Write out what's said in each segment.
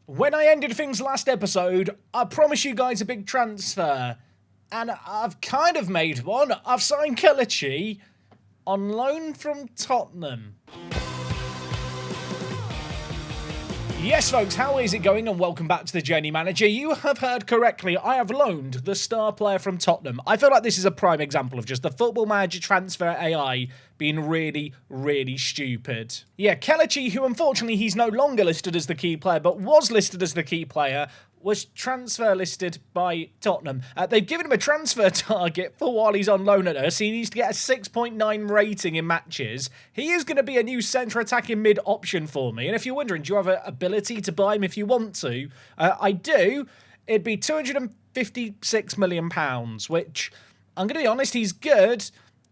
When I ended things last episode, I promised you guys a big transfer. And I've kind of made one. I've signed Kelechi on loan from Tottenham. Yes, folks, how is it going? And welcome back to the Journey Manager. You have heard correctly. I have loaned the star player from Tottenham. I feel like this is a prime example of just the Football Manager transfer AI being really, really stupid. Yeah, Kelechi, who unfortunately he's no longer listed as the key player, but was listed as the key player, was transfer listed by Tottenham. They've given him a transfer target for while he's on loan at us. He needs to get a 6.9 rating in matches. He is going to be a new centre attacking mid option for me. And if you're wondering, do you have an ability to buy him if you want to? I do. It'd be £256 million, which, I'm going to be honest, he's good.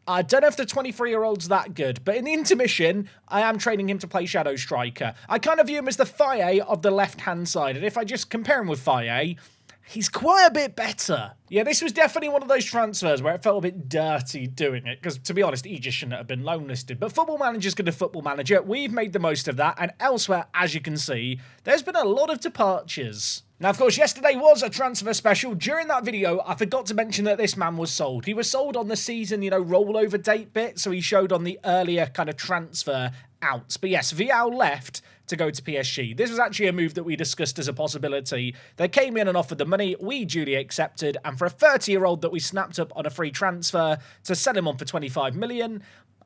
I don't know if the 23-year-old's that good, but in the intermission, I am training him to play Shadow Striker. I kind of view him as the Faye of the left-hand side, and if I just compare him with Faye, he's quite a bit better. Yeah, this was definitely one of those transfers where it felt a bit dirty doing it, because to be honest, he just shouldn't have been loan listed. But Football Manager's going to Football Manager. We've made the most of that, and elsewhere, as you can see, there's been a lot of departures. Now, of course, yesterday was a transfer special. During that video, I forgot to mention that this man was sold. He was sold on the season, rollover date bit, so he showed on the earlier kind of transfer outs. But yes, Vial left to go to PSG. This was actually a move that we discussed as a possibility. They came in and offered the money, we duly accepted, and for a 30-year-old that we snapped up on a free transfer to sell him on for 25 million,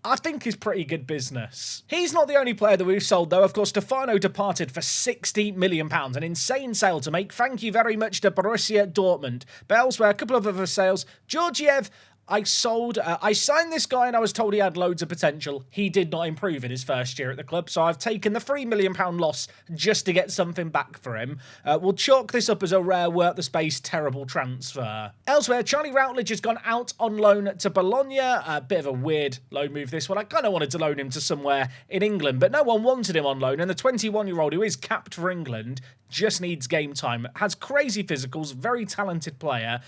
I think is pretty good business. He's not the only player that we've sold, though. Of course, Stefano departed for £60 million. An insane sale to make. Thank you very much to Borussia Dortmund. But elsewhere, a couple of other sales. Georgiev, I sold. I signed this guy and I was told he had loads of potential. He did not improve in his first year at the club, so I've taken the £3 million loss just to get something back for him. We'll chalk this up as a rare work the space terrible transfer. Elsewhere, Charlie Routledge has gone out on loan to Bologna. A bit of a weird loan move, this one. I kind of wanted to loan him to somewhere in England, but no one wanted him on loan, and the 21-year-old who is capped for England just needs game time. Has crazy physicals, very talented player,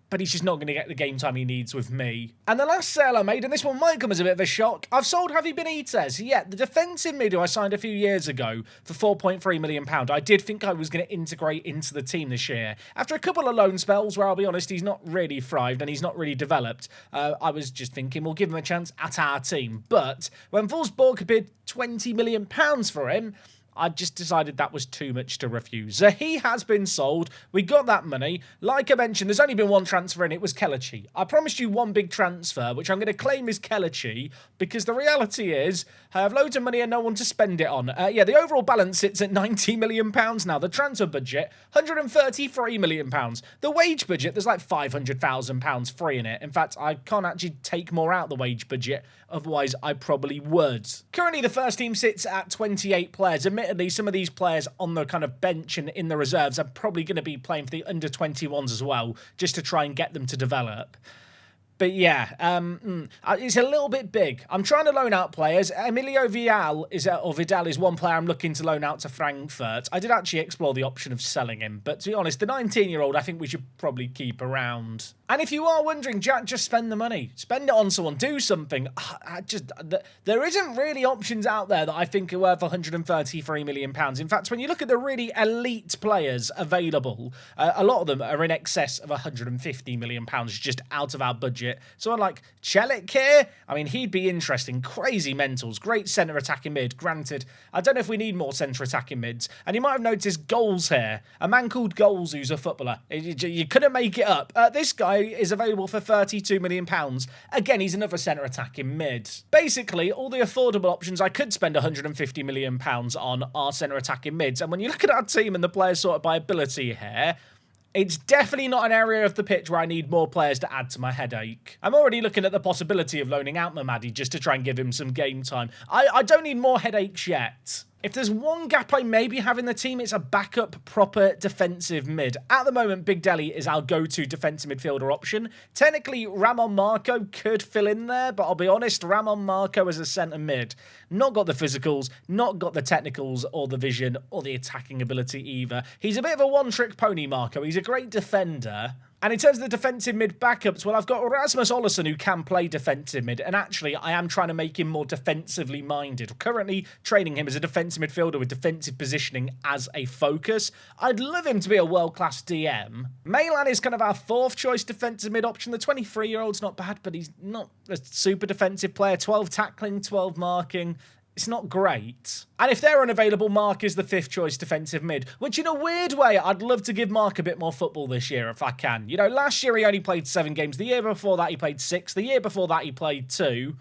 but he's just not going to get the game time he needs with me. And the last sale I made, and this one might come as a bit of a shock, I've sold Javi Benitez. Yeah, the defensive mid who I signed a few years ago for £4.3 million. I did think I was going to integrate into the team this year. After a couple of loan spells where I'll be honest, he's not really thrived and he's not really developed, I was just thinking we'll give him a chance at our team. But when Wolfsburg bid £20 million for him, I just decided that was too much to refuse. So he has been sold. We got that money. Like I mentioned, there's only been one transfer and it was Kelechi. I promised you one big transfer, which I'm going to claim is Kelechi, because the reality is I have loads of money and no one to spend it on. Yeah, the overall balance sits at £90 million now. The transfer budget, £133 million. The wage budget, there's like £500,000 free in it. In fact, I can't actually take more out the wage budget, otherwise I probably would. Currently, the first team sits at 28 players. Admittedly, some of these players on the kind of bench and in the reserves are probably going to be playing for the under-21s as well, just to try and get them to develop. But yeah, it's a little bit big. I'm trying to loan out players. Emilio Vidal is one player I'm looking to loan out to Frankfurt. I did actually explore the option of selling him, but to be honest, the 19-year-old I think we should probably keep around. And if you are wondering, Jack, just spend the money. Spend it on someone. Do something. There isn't really options out there that I think are worth £133 million. In fact, when you look at the really elite players available, a lot of them are in excess of £150 million just out of our budget. Someone like Chelik here, I mean, he'd be interesting. Crazy mentals. Great centre attacking mid. Granted, I don't know if we need more centre attacking mids. And you might have noticed Goals here. A man called Goals who's a footballer. You couldn't make it up. This guy is available for £32 million. Again, he's another centre attacking mid. Basically, all the affordable options I could spend £150 million on are centre attacking mids. And when you look at our team and the players sorted by ability here, it's definitely not an area of the pitch where I need more players to add to my headache. I'm already looking at the possibility of loaning out Mamadi just to try and give him some game time. I don't need more headaches yet. If there's one gap I maybe have in the team, it's a backup proper defensive mid. At the moment, Big Deli is our go-to defensive midfielder option. Technically, Ramon Marco could fill in there, but I'll be honest, Ramon Marco as a centre mid, not got the physicals, not got the technicals or the vision or the attacking ability either. He's a bit of a one-trick pony, Marco. He's a great defender, And in terms of the defensive mid backups, well, I've got Rasmus Olsson, who can play defensive mid, and actually I am trying to make him more defensively minded. Currently training him as a defensive midfielder with defensive positioning as a focus. I'd love him to be a world-class DM. Milan is kind of our fourth choice defensive mid option. The 23-year-old's not bad, but he's not a super defensive player. 12 tackling, 12 marking. It's not great. And if they're unavailable, Mark is the fifth choice defensive mid, which in a weird way, I'd love to give Mark a bit more football this year if I can. You know, last year he only played 7 games. The year before that he played 6. The year before that he played 2.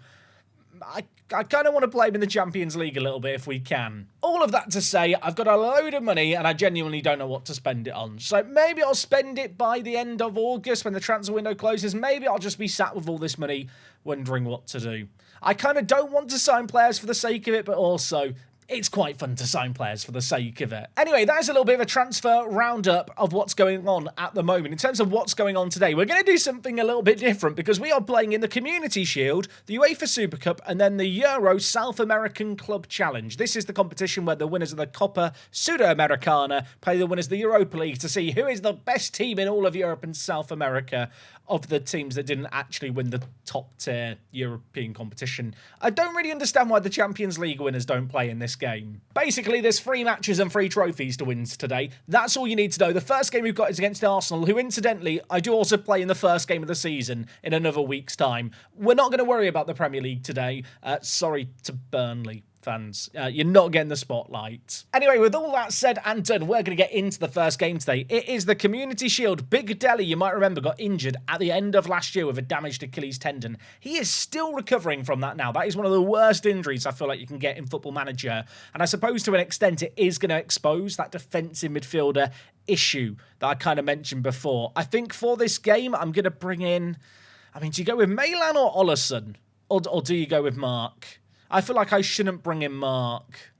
I kind of want to play him in the Champions League a little bit if we can. All of that to say, I've got a load of money and I genuinely don't know what to spend it on. So maybe I'll spend it by the end of August when the transfer window closes. Maybe I'll just be sat with all this money wondering what to do. I kind of don't want to sign players for the sake of it, but also it's quite fun to sign players for the sake of it. Anyway, that is a little bit of a transfer roundup of what's going on at the moment. In terms of what's going on today, we're going to do something a little bit different because we are playing in the Community Shield, the UEFA Super Cup, and then the Euro South American Club Challenge. This is the competition where the winners of the Copa Sudamericana play the winners of the Europa League to see who is the best team in all of Europe and South America of the teams that didn't actually win the top-tier European competition. I don't really understand why the Champions League winners don't play in this game. Basically, there's 3 matches and 3 trophies to win today. That's all you need to know. The first game we've got is against Arsenal, who incidentally, I do also play in the first game of the season in another week's time. We're not going to worry about the Premier League today. Sorry to Burnley fans. You're not getting the spotlight. Anyway, with all that said and done, we're going to get into the first game today. It is the Community Shield. Big Deli, you might remember, got injured at the end of last year with a damaged Achilles tendon. He is still recovering from that now. That is one of the worst injuries I feel like you can get in Football Manager. And I suppose to an extent it is going to expose that defensive midfielder issue that I kind of mentioned before. I think for this game, I'm going to bring in... I mean, do you go with Milan or Olsson? Or do you go with Mark? I feel like I shouldn't bring in Mark.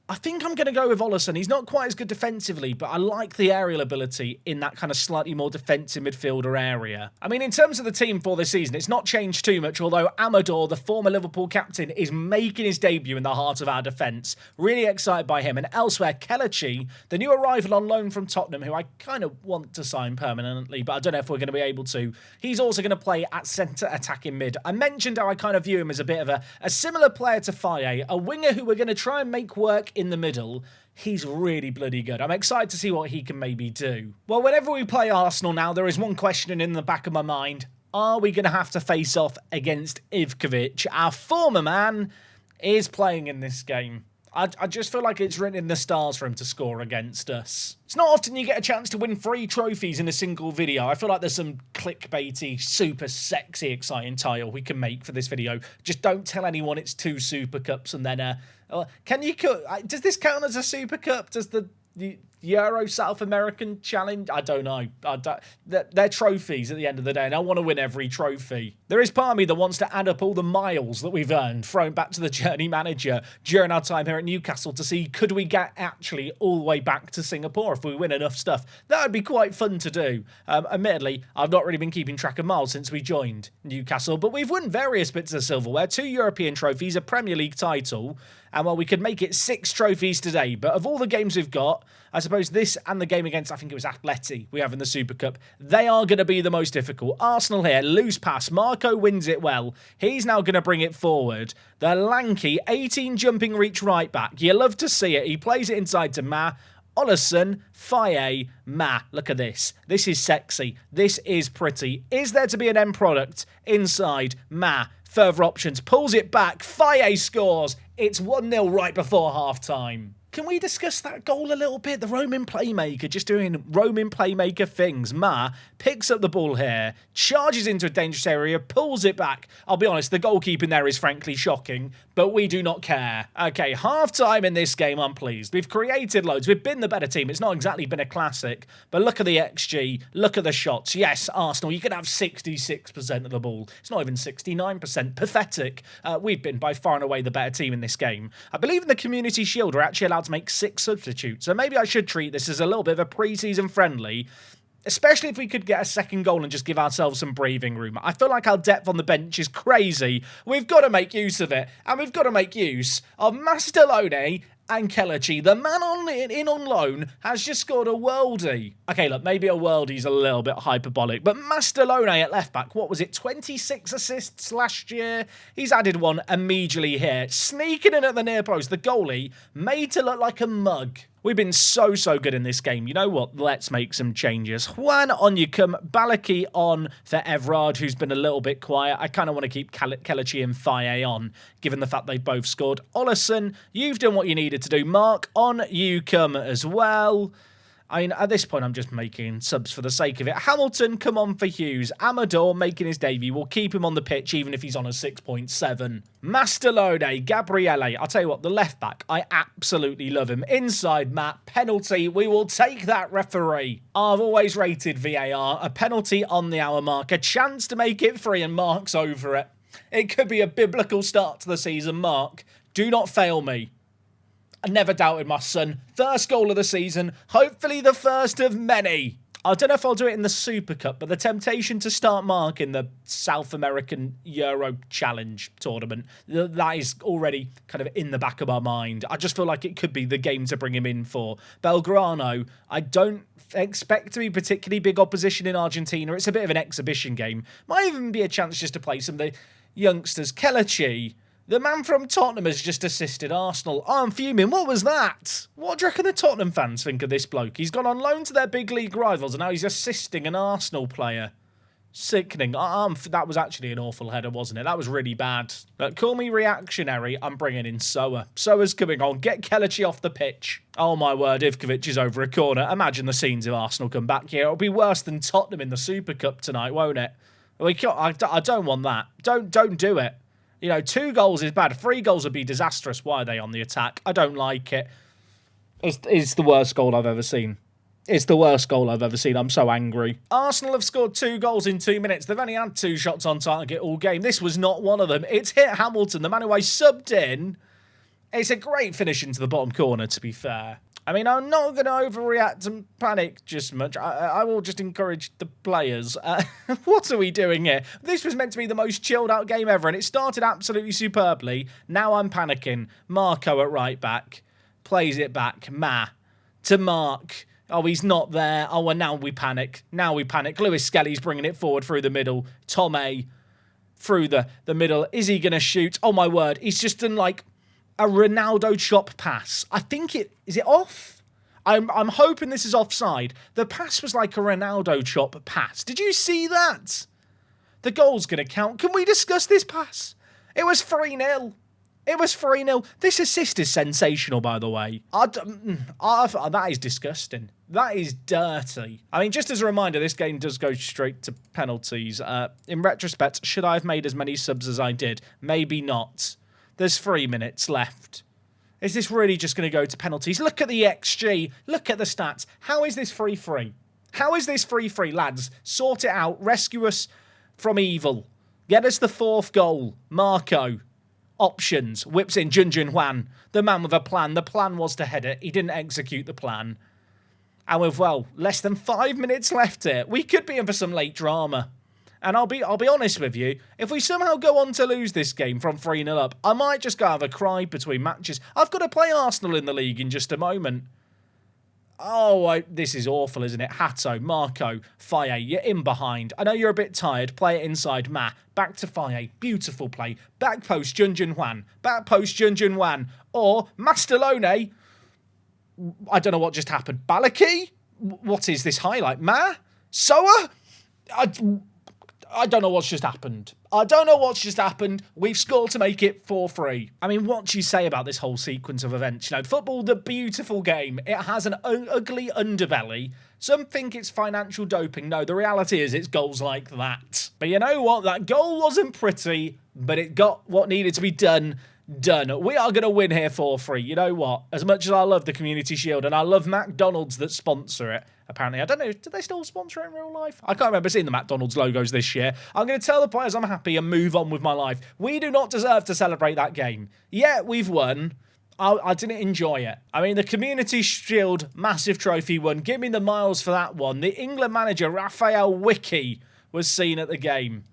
I think I'm going to go with Olsson. He's not quite as good defensively, but I like the aerial ability in that kind of slightly more defensive midfielder area. I mean, in terms of the team for this season, it's not changed too much, although Amador, the former Liverpool captain, is making his debut in the heart of our defence. Really excited by him. And elsewhere, Kelechi, the new arrival on loan from Tottenham, who I kind of want to sign permanently, but I don't know if we're going to be able to. He's also going to play at centre attacking mid. I mentioned how I kind of view him as a bit of a similar player to Faye, a winger who we're going to try and make work in the middle. He's really bloody good. I'm excited to see what he can maybe do. Well, whenever we play Arsenal now, there is one question in the back of my mind. Are we going to have to face off against Ivkovic? Our former man is playing in this game. I just feel like it's written in the stars for him to score against us. It's not often you get a chance to win 3 trophies in a single video. I feel like there's some clickbaity, super sexy, exciting title we can make for this video. Just don't tell anyone it's 2 Super Cups and then... does this count as a Super Cup? Does the Euro South American Challenge? I don't know. They're trophies at the end of the day, and I want to win every trophy. There is part of me that wants to add up all the miles that we've earned, thrown back to the Journey Manager during our time here at Newcastle to see could we get actually all the way back to Singapore if we win enough stuff. That would be quite fun to do. Admittedly, I've not really been keeping track of miles since we joined Newcastle, but we've won various bits of silverware, 2 European trophies, a Premier League title, and well, we could make it 6 trophies today. But of all the games we've got, I suppose this and the game against, I think it was Atleti we have in the Super Cup, they are going to be the most difficult. Arsenal here, loose pass. Marco wins it well. He's now going to bring it forward. The lanky 18 jumping reach right back. You love to see it. He plays it inside to Ma. Olsson, Faye, Ma. Look at this. This is sexy. This is pretty. Is there to be an end product inside Ma? Further options. Pulls it back. Faye scores. It's 1-0 right before half-time. Can we discuss that goal a little bit? The Roman playmaker just doing Roman playmaker things. Ma picks up the ball here, charges into a dangerous area, pulls it back. I'll be honest, the goalkeeping there is frankly shocking, but we do not care. Okay, half-time in this game, I'm pleased. We've created loads. We've been the better team. It's not exactly been a classic, but look at the XG. Look at the shots. Yes, Arsenal, you could have 66% of the ball. It's not even 69%. Pathetic. We've been by far and away the better team in this game. I believe in the Community Shield, we're actually allowed to make 6 substitutes, so maybe I should treat this as a little bit of a pre-season friendly, especially if we could get a second goal and just give ourselves some breathing room. I feel like our depth on the bench is crazy. We've got to make use of it, and we've got to make use of Mastalone And Kelechi, the man on loan, has just scored a worldie. Okay, look, maybe a worldie's a little bit hyperbolic, but Mastalone at left-back, what was it, 26 assists last year? He's added one immediately here. Sneaking in at the near post, the goalie, made to look like a mug. We've been so good in this game. You know what? Let's make some changes. Juan on Yukum, Balaki on for Evrard, who's been a little bit quiet. I kind of want to keep Kelechi and Faye on, given the fact they've both scored. Ollison, you've done what you needed to do. Mark on Yukum as well. I mean, at this point, I'm just making subs for the sake of it. Hamilton, come on for Hughes. Amador making his debut. We'll keep him on the pitch, even if he's on a 6.7. Mastalone, Gabriele. I'll tell you what, the left back, I absolutely love him. Inside Matt, penalty. We will take that, referee. I've always rated VAR. A penalty on the hour mark. A chance to make it 3 and Mark's over it. It could be a biblical start to the season, Mark. Do not fail me. I never doubted my son. First goal of the season. Hopefully the first of many. I don't know if I'll do it in the Super Cup, but the temptation to start Mark in the South American Euro Challenge tournament, that is already kind of in the back of my mind. I just feel like it could be the game to bring him in for. Belgrano, I don't expect to be particularly big opposition in Argentina. It's a bit of an exhibition game. Might even be a chance just to play some of the youngsters. Kelechi. The man from Tottenham has just assisted Arsenal. Oh, I'm fuming. What was that? What do you reckon the Tottenham fans think of this bloke? He's gone on loan to their big league rivals and now he's assisting an Arsenal player. Sickening. That was actually an awful header, wasn't it? That was really bad. But call me reactionary. I'm bringing in Soa. Soa's coming on. Get Kelechi off the pitch. Oh, my word. Ivkovic is over a corner. Imagine the scenes if Arsenal come back here. It'll be worse than Tottenham in the Super Cup tonight, won't it? I don't want that. Don't do it. You know, 2 goals is bad. 3 goals would be disastrous. Why are they on the attack? I don't like it. It's the worst goal I've ever seen. It's the worst goal I've ever seen. I'm so angry. Arsenal have scored 2 goals in 2 minutes. They've only had 2 shots on target all game. This was not one of them. It's hit Hamilton, the man who I subbed in. It's a great finish into the bottom corner, to be fair. I mean, I'm not going to overreact and panic just much. I will just encourage the players. What are we doing here? This was meant to be the most chilled out game ever, and it started absolutely superbly. Now I'm panicking. Marco at right back. Plays it back. To Mark. Oh, he's not there. Oh, well, now we panic. Lewis Skelly's bringing it forward through the middle. Tomei through the middle. Is he going to shoot? Oh, my word. He's just done, like, a Ronaldo chop pass. I think is it off? I'm hoping this is offside. The pass was like a Ronaldo chop pass. Did you see that? The goal's going to count. Can we discuss this pass? It was 3-0. It was 3-0. This assist is sensational, by the way. That is disgusting. That is dirty. I mean, just as a reminder, this game does go straight to penalties. In retrospect, should I have made as many subs as I did? Maybe not. There's 3 minutes left. Is this really just going to go to penalties? Look at the XG. Look at the stats. How is this 3-3? How is this 3-3, lads? Sort it out. Rescue us from evil. Get us the 4th goal. Marco. Options. Whips in Junjun Hwan. The man with a plan. The plan was to head it. He didn't execute the plan. And with, well, less than 5 minutes left here, we could be in for some late drama. And I'll be honest with you, if we somehow go on to lose this game from 3-0 up, I might just go have a cry between matches. I've got to play Arsenal in the league in just a moment. Oh, this is awful, isn't it? Hato, Marco, Faye, you're in behind. I know you're a bit tired. Play it inside, Back to Faye. Beautiful play. Back post, Junjun Hwan. Back post, Junjun Hwan. Or Mastalone. I don't know what just happened. Balaki? What is this highlight? Soa? I don't know what's just happened. We've scored to make it 4-3. I mean, what do you say about this whole sequence of events? You know, football, the beautiful game. It has an ugly underbelly. Some think it's financial doping. No, the reality is it's goals like that. But you know what? That goal wasn't pretty, but it got what needed to be done. We are going to win here 4-3. You know what? As much as I love the Community Shield and I love McDonald's that sponsor it, apparently, I don't know, do they still sponsor it in real life? I can't remember seeing the McDonald's logos this year. I'm going to tell the players I'm happy and move on with my life. We do not deserve to celebrate that game. Yeah, we've won. I didn't enjoy it. I mean, the Community Shield massive trophy won. Give me the miles for that one. The England manager, Raphael Wicke, was seen at the game.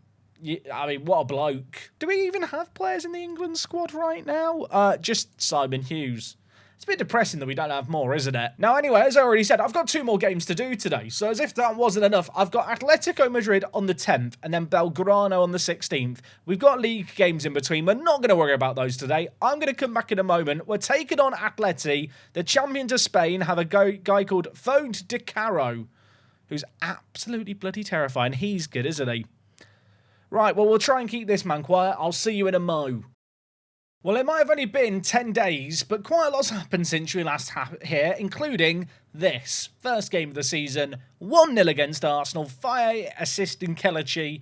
I mean, what a bloke. Do we even have players in the England squad right now? Just Simon Hughes. It's a bit depressing that we don't have more, isn't it? Now, anyway, as I already said, I've got 2 more games to do today. So as if that wasn't enough, I've got Atletico Madrid on the 10th and then Belgrano on the 16th. We've got league games in between. We're not going to worry about those today. I'm going to come back in a moment. We're taking on Atleti. The champions of Spain have a guy called Fode de Caro, who's absolutely bloody terrifying. He's good, isn't he? Right, well, we'll try and keep this man quiet. I'll see you in a mo. Well, it might have only been 10 days, but quite a lot's happened since we last here, including this. First game of the season, 1-0 against Arsenal, 5 assist in Kelechi.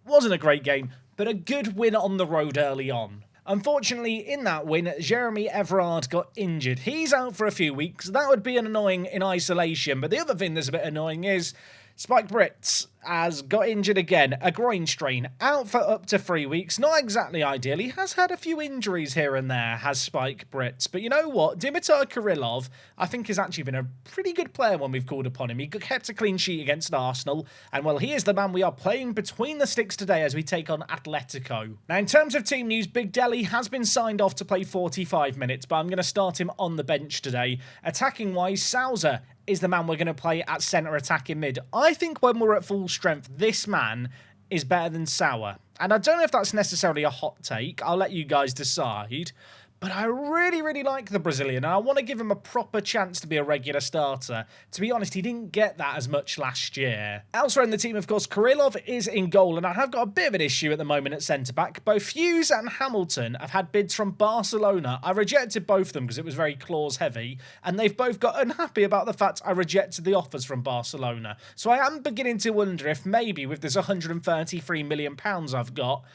Wasn't a great game, but a good win on the road early on. Unfortunately, in that win, Jeremy Everard got injured. He's out for a few weeks. That would be annoying in isolation, but the other thing that's a bit annoying is Spike Brits has got injured again, a groin strain, out for up to 3 weeks. Not exactly ideal. He has had a few injuries here and there, has Spike Brits. But you know what? Dimitar Kirillov, I think, has actually been a pretty good player when we've called upon him. He kept a clean sheet against Arsenal. And, well, he is the man we are playing between the sticks today as we take on Atletico. Now, in terms of team news, Big Deli has been signed off to play 45 minutes, but I'm going to start him on the bench today. Attacking-wise, Sousa is the man we're going to play at centre attack in mid. I think when we're at full strength, this man is better than Sauer. And I don't know if that's necessarily a hot take. I'll let you guys decide. But I really, really like the Brazilian, and I want to give him a proper chance to be a regular starter. To be honest, he didn't get that as much last year. Elsewhere in the team, of course, Kirillov is in goal, and I have got a bit of an issue at the moment at centre-back. Both Hughes and Hamilton have had bids from Barcelona. I rejected both of them because it was very clause-heavy, and they've both got unhappy about the fact I rejected the offers from Barcelona. So I am beginning to wonder if maybe with this £133 million I've got,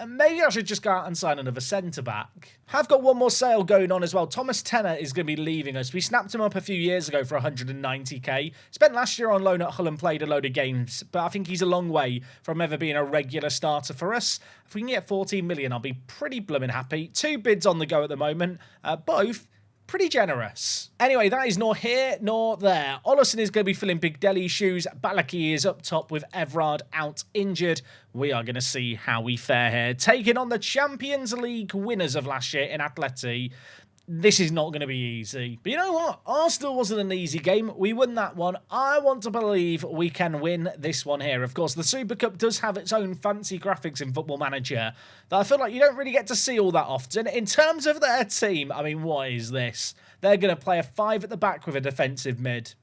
maybe I should just go out and sign another centre-back. Have got one more sale going on as well. Thomas Tenner is going to be leaving us. We snapped him up a few years ago for 190k. Spent last year on loan at Hull and played a load of games, but I think he's a long way from ever being a regular starter for us. If we can get 14 million, I'll be pretty blooming happy. 2 bids on the go at the moment, both pretty generous. Anyway, that is nor here nor there. Ollison is going to be filling Big Deli's shoes. Balaki is up top with Everard out injured. We are going to see how we fare here. Taking on the Champions League winners of last year in Atleti. This is not going to be easy. But you know what? Arsenal wasn't an easy game. We won that one. I want to believe we can win this one here. Of course, the Super Cup does have its own fancy graphics in Football Manager that I feel like you don't really get to see all that often. In terms of their team, I mean, what is this? They're going to play a 5 at the back with a defensive mid.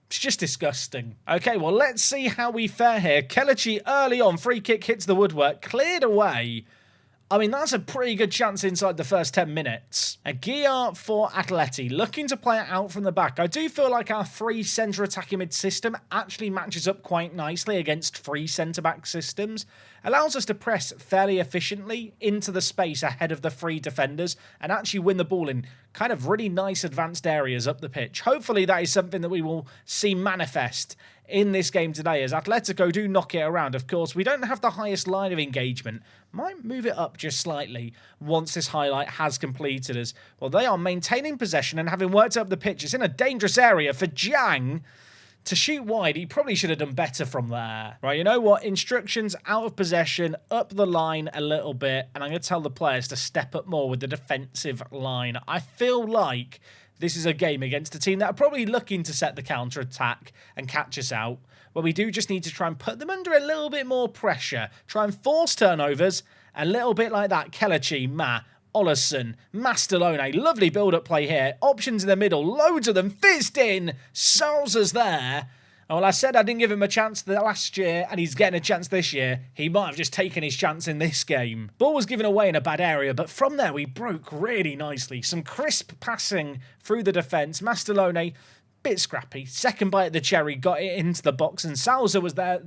It's just disgusting. Okay, well, let's see how we fare here. Kelechi early on. Free kick hits the woodwork. Cleared away. I mean, that's a pretty good chance inside the first 10 minutes. A gear for Atleti, looking to play it out from the back. I do feel like our 3 centre attacking mid system actually matches up quite nicely against 3 centre-back systems. Allows us to press fairly efficiently into the space ahead of the 3 defenders and actually win the ball in kind of really nice advanced areas up the pitch. Hopefully that is something that we will see manifest in this game today as Atletico do knock it around. Of course, we don't have the highest line of engagement. Might move it up just slightly once this highlight has completed as, well, they are maintaining possession and having worked up the pitch. It's in a dangerous area for Jang to shoot wide. He probably should have done better from there. Right, you know what? Instructions out of possession, up the line a little bit, and I'm going to tell the players to step up more with the defensive line. I feel like this is a game against a team that are probably looking to set the counter-attack and catch us out, where we do just need to try and put them under a little bit more pressure, try and force turnovers, a little bit like that. Kelechi, Ollison, Mastalone, lovely build-up play here. Options in the middle, loads of them, fizzed in, Sousa's there. And well, I said I didn't give him a chance last year, and he's getting a chance this year. He might have just taken his chance in this game. Ball was given away in a bad area, but from there we broke really nicely. Some crisp passing through the defence. Mastalone, bit scrappy. Second bite at the cherry, got it into the box, and Sousa was there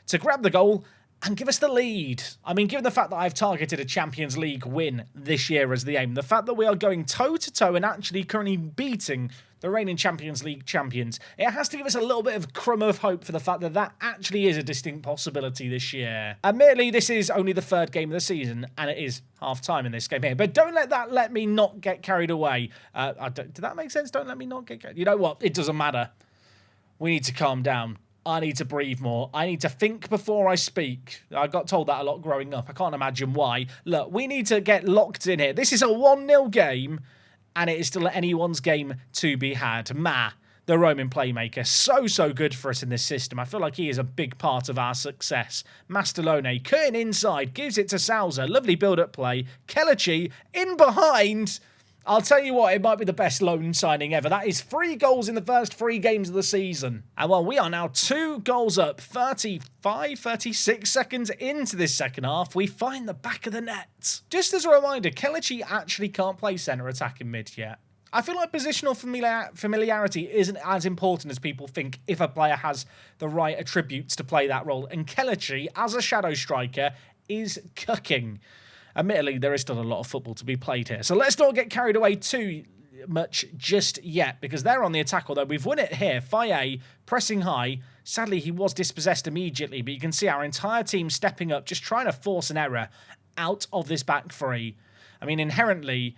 to grab the goal and give us the lead. I mean, given the fact that I've targeted a Champions League win this year as the aim, the fact that we are going toe-to-toe and actually currently beating the reigning Champions League champions, it has to give us a little bit of crumb of hope for the fact that that actually is a distinct possibility this year. Admittedly, this is only the 3rd game of the season, and it is half-time in this game here, but don't let me not get carried away. Did that make sense? Don't let me not get carried. You know what? It doesn't matter. We need to calm down. I need to breathe more. I need to think before I speak. I got told that a lot growing up. I can't imagine why. Look, we need to get locked in here. This is a 1-0 game, and it is still anyone's game to be had. The Roman playmaker, so good for us in this system. I feel like he is a big part of our success. Mastalone cutting inside, gives it to Sousa. Lovely build-up play. Kelechi in behind. I'll tell you what, it might be the best loan signing ever. That is 3 goals in the first 3 games of the season. And while we are now 2 goals up, 36 seconds into this second half, we find the back of the net. Just as a reminder, Kelechi actually can't play centre attack in mid yet. I feel like positional familiarity isn't as important as people think if a player has the right attributes to play that role. And Kelechi, as a shadow striker, is cooking. Admittedly, there is still a lot of football to be played here. So let's not get carried away too much just yet, because they're on the attack, although we've won it here. Faye pressing high. Sadly, he was dispossessed immediately, but you can see our entire team stepping up, just trying to force an error out of this back three. I mean, inherently,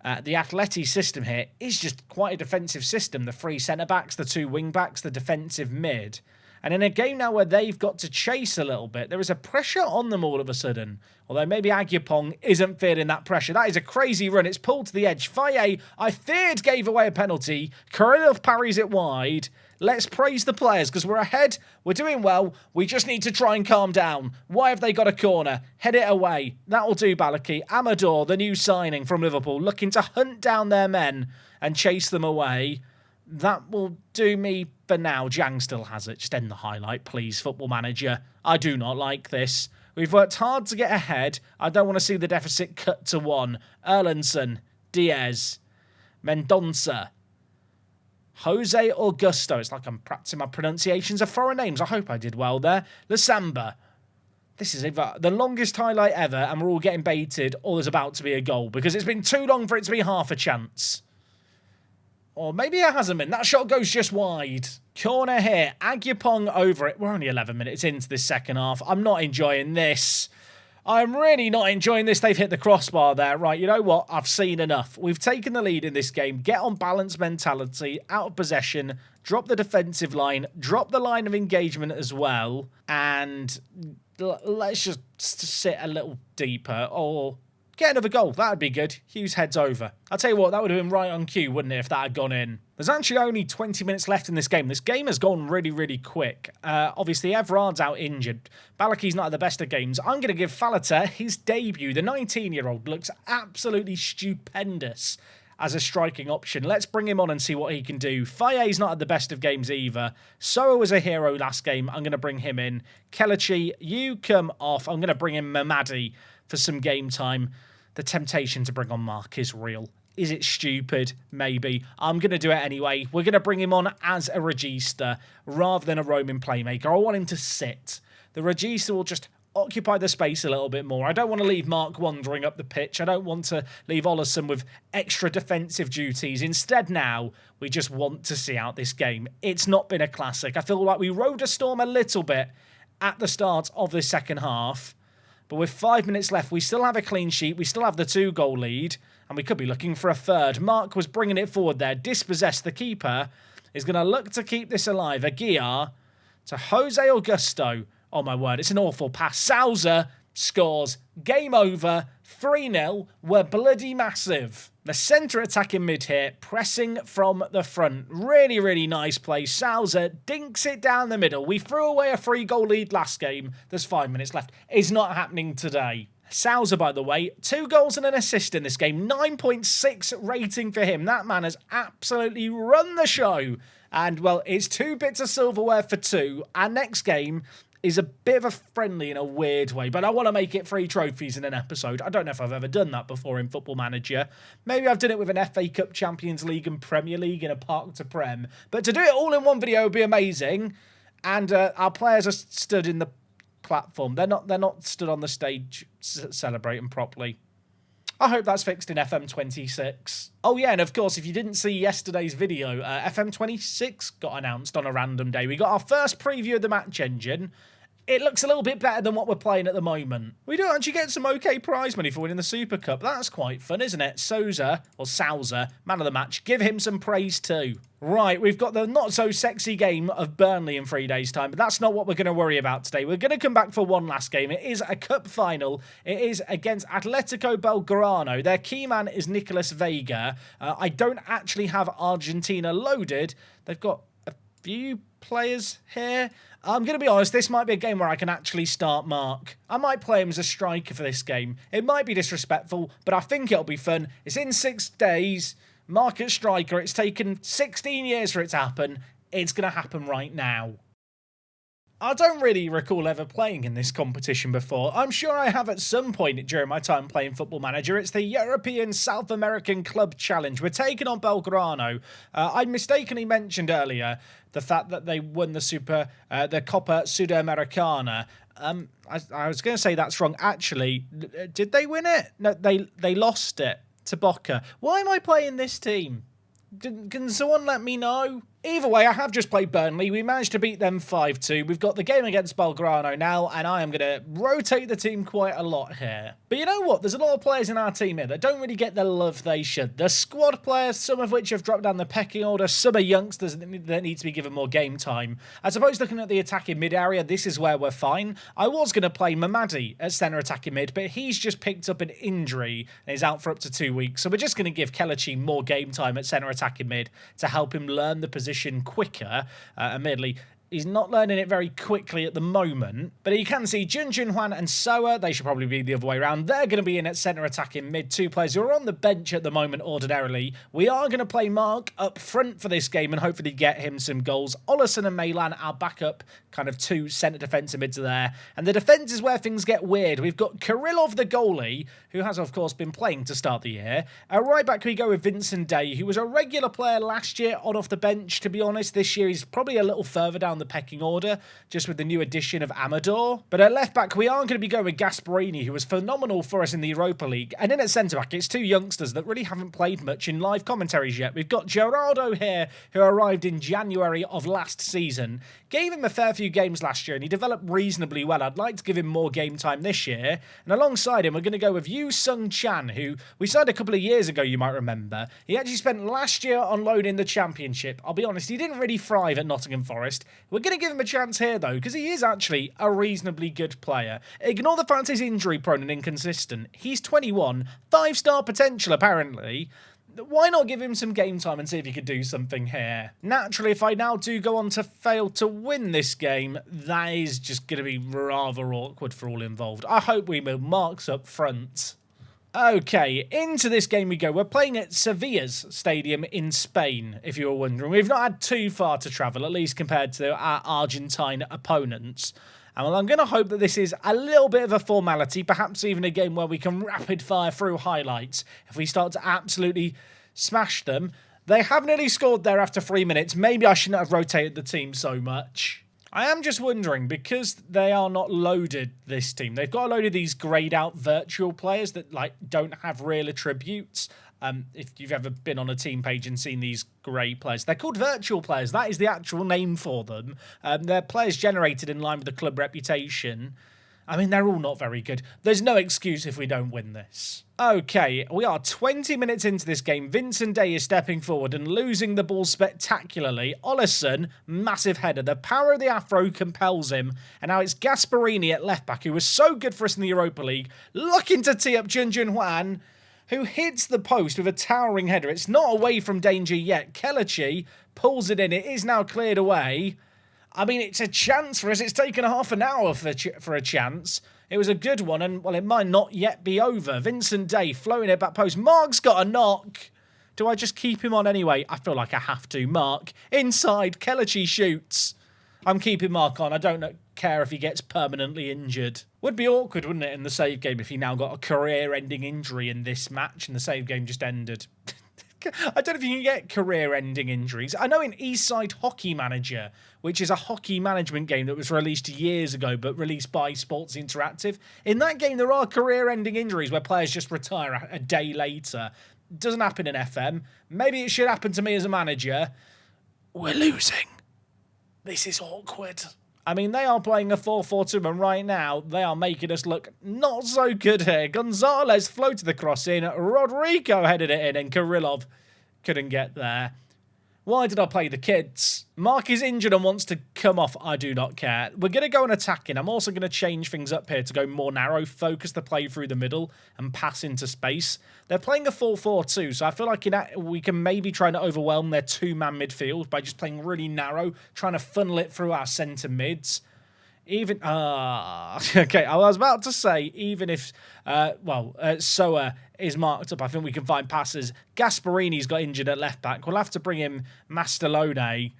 the Atleti system here is just quite a defensive system. The 3 centre-backs, the 2 wing-backs, the defensive mid. And in a game now where they've got to chase a little bit, there is a pressure on them all of a sudden. Although maybe Agyapong isn't feeling that pressure. That is a crazy run. It's pulled to the edge. Faye, I feared, gave away a penalty. Kirillov parries it wide. Let's praise the players because we're ahead. We're doing well. We just need to try and calm down. Why have they got a corner? Head it away. That'll do, Balaki. Amador, the new signing from Liverpool, looking to hunt down their men and chase them away. That will do me for now. Jang still has it. Just end the highlight, please, Football Manager. I do not like this. We've worked hard to get ahead. I don't want to see the deficit cut to 1. Erlandson, Diaz, Mendonça, Jose Augusto. It's like I'm practicing my pronunciations of foreign names. I hope I did well there. Lasamba. This is either the longest highlight ever, and we're all getting baited, or there's about to be a goal, because it's been too long for it to be half a chance. Or maybe it hasn't been. That shot goes just wide. Corner here. Agyapong over it. We're only 11 minutes into this second half. I'm not enjoying this. I'm really not enjoying this. They've hit the crossbar there. Right, you know what? I've seen enough. We've taken the lead in this game. Get on balance mentality. Out of possession. Drop the defensive line. Drop the line of engagement as well. And let's just sit a little deeper. Or get another goal. That would be good. Hughes heads over. I'll tell you what, that would have been right on cue, wouldn't it, if that had gone in? There's actually only 20 minutes left in this game. This game has gone really quick. Obviously, Everard's out injured. Balaki's not at the best of games. I'm going to give Falata his debut. The 19-year-old looks absolutely stupendous as a striking option. Let's bring him on and see what he can do. Faye's not at the best of games either. Soa was a hero last game. I'm going to bring him in. Kelechi, you come off. I'm going to bring in Mamadi for some game time. The temptation to bring on Mark is real. Is it stupid? Maybe. I'm going to do it anyway. We're going to bring him on as a regista rather than a roaming playmaker. I want him to sit. The regista will just occupy the space a little bit more. I don't want to leave Mark wandering up the pitch. I don't want to leave Ollison with extra defensive duties. Instead now, we just want to see out this game. It's not been a classic. I feel like we rode a storm a little bit at the start of the second half. But with 5 minutes left, we still have a clean sheet. We still have the 2-goal lead. And we could be looking for a third. Mark was bringing it forward there. Dispossessed. The keeper is going to look to keep this alive. Aguiar to Jose Augusto. Oh, my word. It's an awful pass. Sousa scores. Game over. 3-0. We're bloody massive. The centre attack in mid here, pressing from the front. Really nice play. Sousa dinks it down the middle. We threw away a 3-goal lead last game. There's 5 minutes left. It's not happening today. Sousa, by the way, 2 goals and an assist in this game. 9.6 rating for him. That man has absolutely run the show. And, well, it's 2 bits of silverware for 2. Our next game is a bit of a friendly in a weird way, but I want to make it 3 trophies in an episode. I don't know if I've ever done that before in Football Manager. Maybe I've done it with an FA Cup, Champions League and Premier League in a Park to Prem. But to do it all in one video would be amazing. And our players are stood in the platform. They're not stood on the stage celebrating properly. I hope that's fixed in FM26. Oh yeah, and of course, if you didn't see yesterday's video, FM26 got announced on a random day. We got our first preview of the match engine. It looks a little bit better than what we're playing at the moment. We do actually get some okay prize money for winning the Super Cup. That's quite fun, isn't it? Sousa, man of the match. Give him some praise too. Right, we've got the not-so-sexy game of Burnley in 3 days' time, but that's not what we're going to worry about today. We're going to come back for one last game. It is a cup final. It is against Atletico Belgrano. Their key man is Nicolas Vega. I don't actually have Argentina loaded. They've got a few players here. I'm going to be honest, this might be a game where I can actually start Mark. I might play him as a striker for this game. It might be disrespectful, but I think it'll be fun. It's in 6 days. Mark at striker. It's taken 16 years for it to happen. It's going to happen right now. I don't really recall ever playing in this competition before. I'm sure I have at some point during my time playing Football Manager. It's the European South American Club Challenge. We're taking on Belgrano. I mistakenly mentioned earlier the fact that they won the Copa Sudamericana. I was going to say that's wrong. Actually, did they win it? No, they lost it to Boca. Why am I playing this team? Can someone let me know? Either way, I have just played Burnley. We managed to beat them 5-2. We've got the game against Belgrano now, and I am going to rotate the team quite a lot here. But you know what? There's a lot of players in our team here that don't really get the love they should. The squad players, some of which have dropped down the pecking order. Some are youngsters that need to be given more game time. I suppose looking at the attacking mid area, this is where we're fine. I was going to play Mamadi at centre attacking mid, but he's just picked up an injury and is out for up to 2 weeks. So we're just going to give Kelechi more game time at centre attacking mid to help him learn the position quicker. Admittedly, he's not learning it very quickly at the moment, but you can see Jun Hwan and Soa, they should probably be the other way around. They're going to be in at centre attacking mid, 2 players who are on the bench at the moment ordinarily. We are going to play Mark up front for this game and hopefully get him some goals. Ollison and Maylan, our backup, kind of 2 centre defensive mids are there. And the defence is where things get weird. We've got Kirillov, the goalie, who has, of course, been playing to start the year. Right back, we go with Vincent Day, who was a regular player last year on off the bench, to be honest. This year, he's probably a little further down the pecking order, just with the new addition of Amador. But at left back, we are going to be going with Gasparini, who was phenomenal for us in the Europa League. And then at centre back, it's 2 youngsters that really haven't played much in live commentaries yet. We've got Gerardo here, who arrived in January of last season. Gave him a fair few games last year, and he developed reasonably well. I'd like to give him more game time this year. And alongside him, we're going to go with Yu Sung Chan, who we signed a couple of years ago, you might remember. He actually spent last year on loan in the Championship. I'll be honest, he didn't really thrive at Nottingham Forest. We're going to give him a chance here, though, because he is actually a reasonably good player. Ignore the fact he's injury-prone and inconsistent. He's 21, 5-star potential, apparently. Why not give him some game time and see if he could do something here? Naturally, if I now do go on to fail to win this game, that is just going to be rather awkward for all involved. I hope we move Marks up front. Okay, into this game we go. We're playing at Sevilla's stadium in Spain, if you were wondering. We've not had too far to travel, at least compared to our Argentine opponents. And well, I'm going to hope that this is a little bit of a formality, perhaps even a game where we can rapid fire through highlights. If we start to absolutely smash them. They have nearly scored there after 3 minutes. Maybe I shouldn't have rotated the team so much. I am just wondering, because they are not loaded, this team, they've got loaded these greyed out virtual players that don't have real attributes. If you've ever been on a team page and seen these grey players, they're called virtual players. That is the actual name for them. They're players generated in line with the club reputation. I mean, they're all not very good. There's no excuse if we don't win this. Okay, we are 20 minutes into this game. Vincent Day is stepping forward and losing the ball spectacularly. Ollison, massive header. The power of the afro compels him. And now it's Gasparini at left back, who was so good for us in the Europa League, looking to tee up Jun Hwan, who hits the post with a towering header. It's not away from danger yet. Kelechi pulls it in. It is now cleared away. I mean, it's a chance for us. It's taken half an hour for a chance. It was a good one, and, well, it might not yet be over. Vincent Day floating it back post. Mark's got a knock. Do I just keep him on anyway? I feel like I have to. Mark, inside. Kelechi shoots. I'm keeping Mark on. I don't care if he gets permanently injured. Would be awkward, wouldn't it, in the save game if he now got a career-ending injury in this match and the save game just ended. I don't know if you can get career-ending injuries. I know in Eastside Hockey Manager, which is a hockey management game that was released years ago, but released by Sports Interactive. In that game, there are career-ending injuries where players just retire a day later. It doesn't happen in FM. Maybe it should happen to me as a manager. We're losing. This is awkward. I mean, they are playing a 4-4-2, and right now, they are making us look not so good here. Gonzalez floated the cross in, Rodrigo headed it in, and Kirillov couldn't get there. Why did I play the kids? Mark is injured and wants to come off. I do not care. We're going to go on attacking. I'm also going to change things up here to go more narrow, focus the play through the middle, and pass into space. They're playing a 4-4-2, so I feel like we can maybe try to overwhelm their two-man midfield by just playing really narrow, trying to funnel it through our centre mids. Okay, I was about to say, even if, Soa is marked up, I think we can find passes. Gasparini's got injured at left-back. We'll have to bring in Mastalone.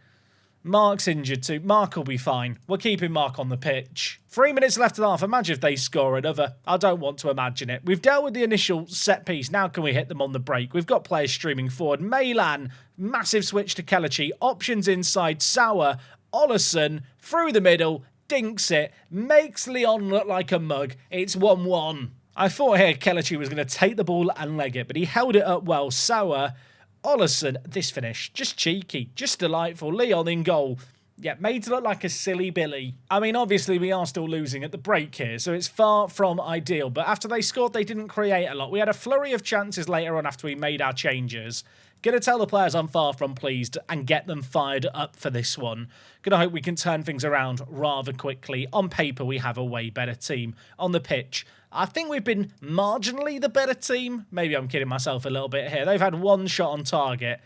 Mark's injured too. Mark will be fine. We're keeping Mark on the pitch. 3 minutes left of the half. Imagine if they score another. I don't want to imagine it. We've dealt with the initial set piece. Now can we hit them on the break? We've got players streaming forward. Maylan, massive switch to Kelechi. Options inside. Sauer, Ollison, through the middle. Dinks it, makes Leon look like a mug. It's 1-1. I thought here Kelechi was going to take the ball and leg it, but he held it up well. Sauer, Ollison, this finish, just cheeky, just delightful. Leon in goal. Yeah, made to look like a silly Billy. I mean, obviously, we are still losing at the break here, so it's far from ideal. But after they scored, they didn't create a lot. We had a flurry of chances later on after we made our changes. Gonna tell the players I'm far from pleased and get them fired up for this one. Gonna hope we can turn things around rather quickly. On paper, we have a way better team. On the pitch, I think we've been marginally the better team. Maybe I'm kidding myself a little bit here. They've had one shot on target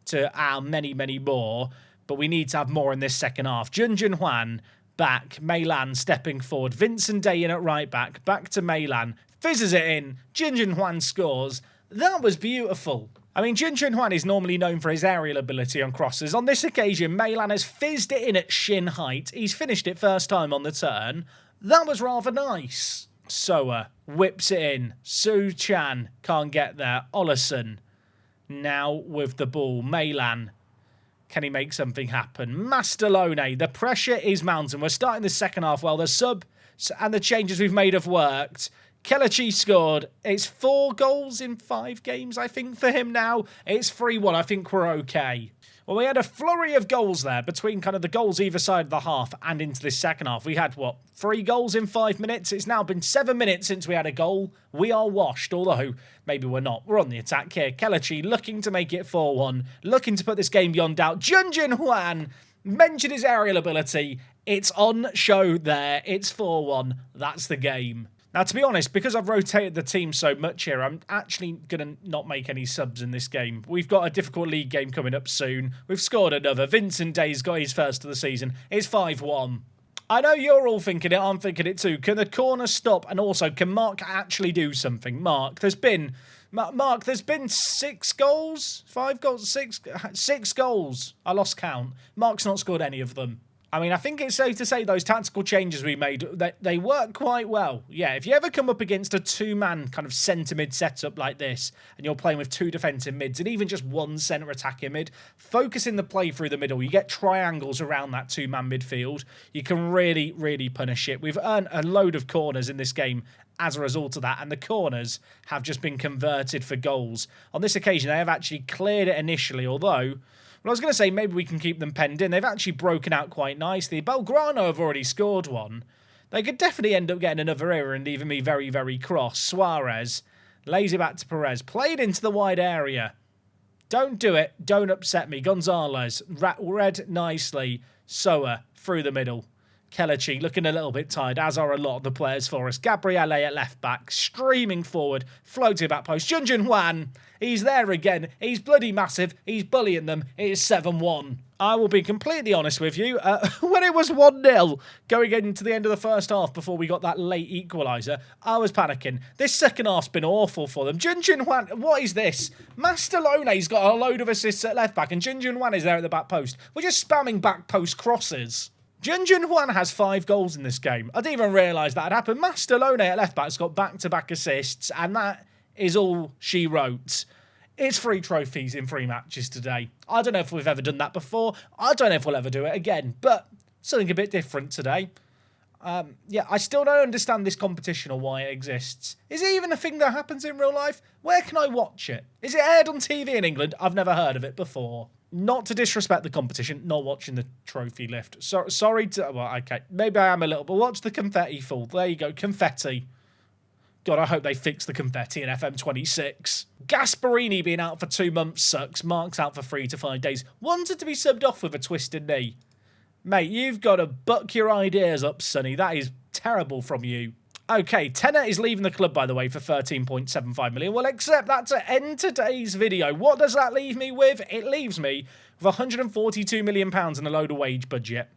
to our many, many more. But we need to have more in this second half. Junjun Hwan back. Maylan stepping forward. Vincent Day in at right back. Back to Maylan. Fizzes it in. Junjun Hwan scores. That was beautiful. I mean, Junjun Hwan is normally known for his aerial ability on crosses. On this occasion, Maylan has fizzed it in at shin height. He's finished it first time on the turn. That was rather nice. Soa whips it in. Su Chan can't get there. Ollison now with the ball. Maylan. Can he make something happen? Mastalone, the pressure is mounting. We're starting the second half well. The sub and the changes we've made have worked. Kelechi scored. It's 4 goals in 5 games, I think, for him now. It's 3-1. I think we're okay. Well, we had a flurry of goals there between kind of the goals either side of the half and into this second half. We had, 3 goals in 5 minutes? It's now been 7 minutes since we had a goal. We are washed, although maybe we're not. We're on the attack here. Kelechi looking to make it 4-1, looking to put this game beyond doubt. Junjun Hwan mentioned his aerial ability. It's on show there. It's 4-1. That's the game. Now, to be honest, because I've rotated the team so much here, I'm actually going to not make any subs in this game. We've got a difficult league game coming up soon. We've scored another. Vincent Day's got his first of the season. It's 5-1. I know you're all thinking it. I'm thinking it too. Can the corner stop? And also, can Mark actually do something? Mark, there's been 6 goals? 5 goals? 6 goals. I lost count. Mark's not scored any of them. I mean, I think it's safe to say those tactical changes we made, they work quite well. Yeah, if you ever come up against a 2-man kind of centre mid setup like this, and you're playing with 2 defensive mids, and even just 1 centre attacking mid, focusing the play through the middle, you get triangles around that 2-man midfield, you can really, really punish it. We've earned a load of corners in this game as a result of that, and the corners have just been converted for goals. On this occasion, they have actually cleared it initially, although... Well, I was going to say maybe we can keep them penned in. They've actually broken out quite nicely. Belgrano have already scored one. They could definitely end up getting another error and leaving me very, very cross. Suarez lays it back to Perez. Played into the wide area. Don't do it. Don't upset me. Gonzalez read nicely. Soa through the middle. Kelechi looking a little bit tired, as are a lot of the players for us. Gabriele at left back, streaming forward, floating back post. Junjun Hwan, he's there again. He's bloody massive. He's bullying them. It is 7-1. I will be completely honest with you. When it was 1-0 going into the end of the first half before we got that late equaliser, I was panicking. This second half's been awful for them. Junjun Hwan, what is this? Mastalone's got a load of assists at left back, and Junjun Hwan is there at the back post. We're just spamming back post crosses. Junjun Hwan has 5 goals in this game. I didn't even realise that had happened. Mastalone at left-back's got back-to-back assists, and that is all she wrote. It's 3 trophies in 3 matches today. I don't know if we've ever done that before. I don't know if we'll ever do it again, but something a bit different today. Yeah, I still don't understand this competition or why it exists. Is it even a thing that happens in real life? Where can I watch it? Is it aired on TV in England? I've never heard of it before. Not to disrespect the competition, not watching the trophy lift. Sorry to... Well, okay, maybe I am a little, but watch the confetti fall. There you go, confetti. God, I hope they fix the confetti in FM26. Gasparini being out for 2 months sucks. Mark's out for 3 to 5 days. Wanted to be subbed off with a twisted knee. Mate, you've got to buck your ideas up, Sonny. That is terrible from you. Okay, Tenor is leaving the club, by the way, for 13.75 million. Well, except that to end today's video. What does that leave me with? It leaves me with 142 million pounds and a load of wage budget.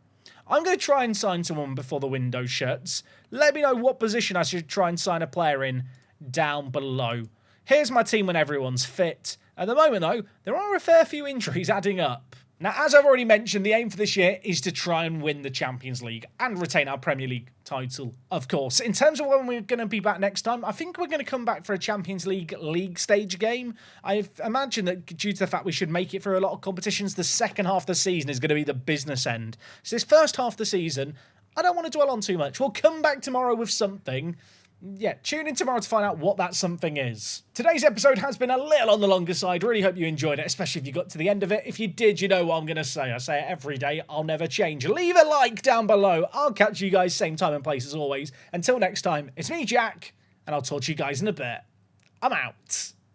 I'm going to try and sign someone before the window shuts. Let me know what position I should try and sign a player in down below. Here's my team when everyone's fit. At the moment, though, there are a fair few injuries adding up. Now, as I've already mentioned, the aim for this year is to try and win the Champions League and retain our Premier League title, of course. In terms of when we're going to be back next time, I think we're going to come back for a Champions League stage game. I imagine that due to the fact we should make it through a lot of competitions, the second half of the season is going to be the business end. So this first half of the season, I don't want to dwell on too much. We'll come back tomorrow with something. Yeah, tune in tomorrow to find out what that something is. Today's episode has been a little on the longer side. Really hope you enjoyed it, especially if you got to the end of it. If you did, you know what I'm going to say. I say it every day. I'll never change. Leave a like down below. I'll catch you guys same time and place as always. Until next time, it's me, Jack, and I'll talk to you guys in a bit. I'm out.